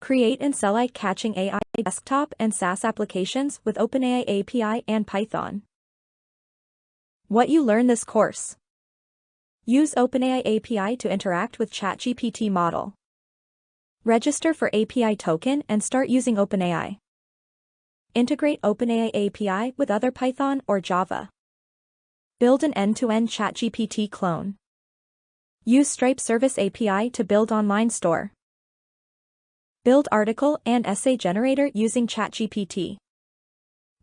Create and sell eye-catching AI desktop and SaaS applications with OpenAI API and Python. What you learn this course. Use OpenAI API to interact with ChatGPT model. Register for API token and start using OpenAI. Integrate OpenAI API with other Python or Java. Build an end-to-end ChatGPT clone. Use Stripe Service API to build online store. Build article and essay generator using ChatGPT.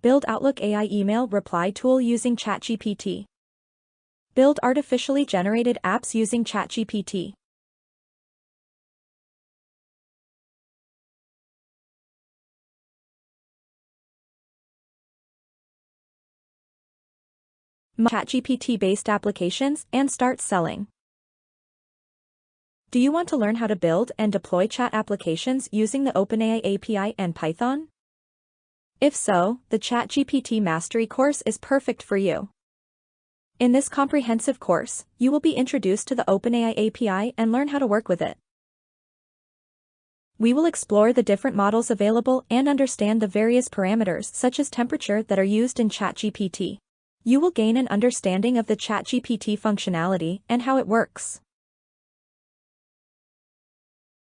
Build Outlook AI email reply tool using ChatGPT. Build artificially generated apps using ChatGPT. ChatGPT-based applications and start selling. Do you want to learn how to build and deploy chat applications using the OpenAI API and Python? If so, the ChatGPT Mastery course is perfect for you. In this comprehensive course, you will be introduced to the OpenAI API and learn how to work with it. We will explore the different models available and understand the various parameters such as temperature that are used in ChatGPT. You will gain an understanding of the ChatGPT functionality and how it works.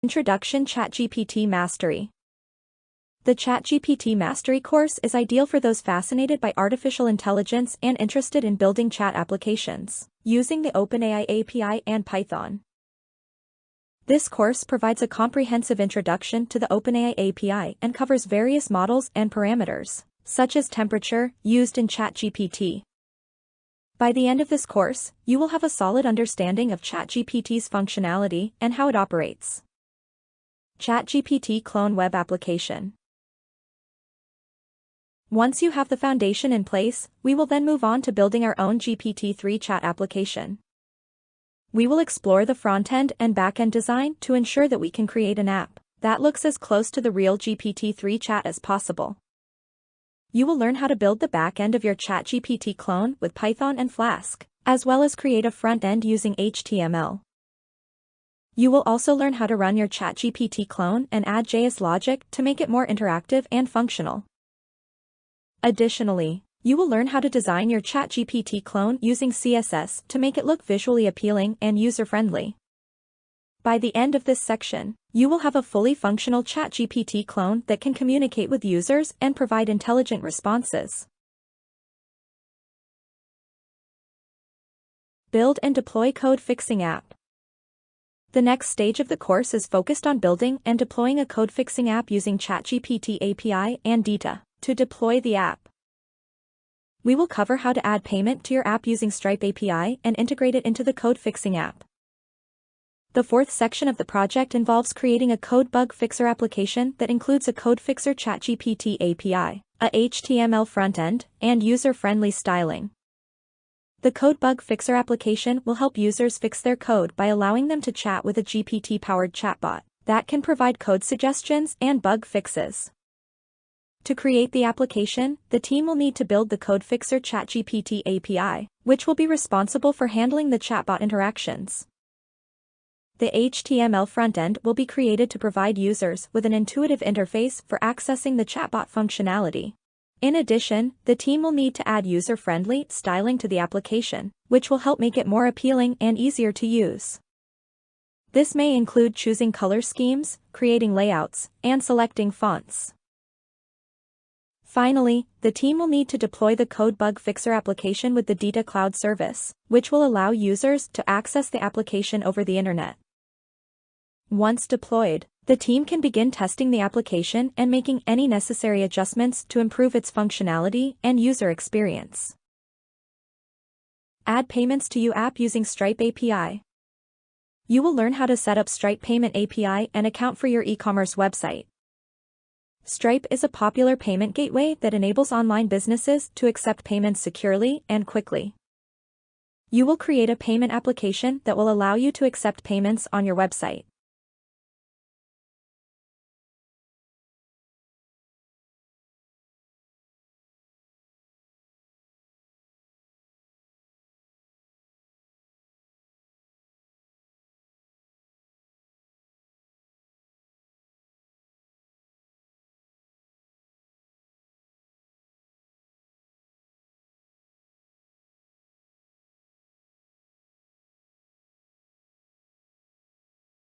Introduction ChatGPT Mastery. The ChatGPT Mastery course is ideal for those fascinated by artificial intelligence and interested in building chat applications using the OpenAI API and Python. This course provides a comprehensive introduction to the OpenAI API and covers various models and parameters, such as temperature, used in ChatGPT. By the end of this course, you will have a solid understanding of ChatGPT's functionality and how it operates. ChatGPT Clone Web Application. Once you have the foundation in place, we will then move on to building our own GPT-3 chat application. We will explore the front-end and back-end design to ensure that we can create an app that looks as close to the real GPT-3 chat as possible. You will learn how to build the back-end of your ChatGPT clone with Python and Flask, as well as create a front-end using HTML. You will also learn how to run your ChatGPT clone and add JS logic to make it more interactive and functional. Additionally, you will learn how to design your ChatGPT clone using CSS to make it look visually appealing and user-friendly. By the end of this section, you will have a fully functional ChatGPT clone that can communicate with users and provide intelligent responses. Build and deploy code-fixing app. The next stage of the course is focused on building and deploying a code-fixing app using ChatGPT API and data to deploy the app. We will cover how to add payment to your app using Stripe API and integrate it into the code-fixing app. The fourth section of the project involves creating a code bug fixer application that includes a code fixer ChatGPT API, a HTML frontend, and user-friendly styling. The code bug fixer application will help users fix their code by allowing them to chat with a GPT-powered chatbot that can provide code suggestions and bug fixes. To create the application, the team will need to build the code fixer ChatGPT API, which will be responsible for handling the chatbot interactions. The HTML frontend will be created to provide users with an intuitive interface for accessing the chatbot functionality. In addition, the team will need to add user-friendly styling to the application, which will help make it more appealing and easier to use. This may include choosing color schemes, creating layouts, and selecting fonts. Finally, the team will need to deploy the code bug fixer application with the Data Cloud service, which will allow users to access the application over the internet. Once deployed, the team can begin testing the application and making any necessary adjustments to improve its functionality and user experience. Add payments to your app using Stripe API. You will learn how to set up Stripe Payment API and account for your e-commerce website. Stripe is a popular payment gateway that enables online businesses to accept payments securely and quickly. You will create a payment application that will allow you to accept payments on your website.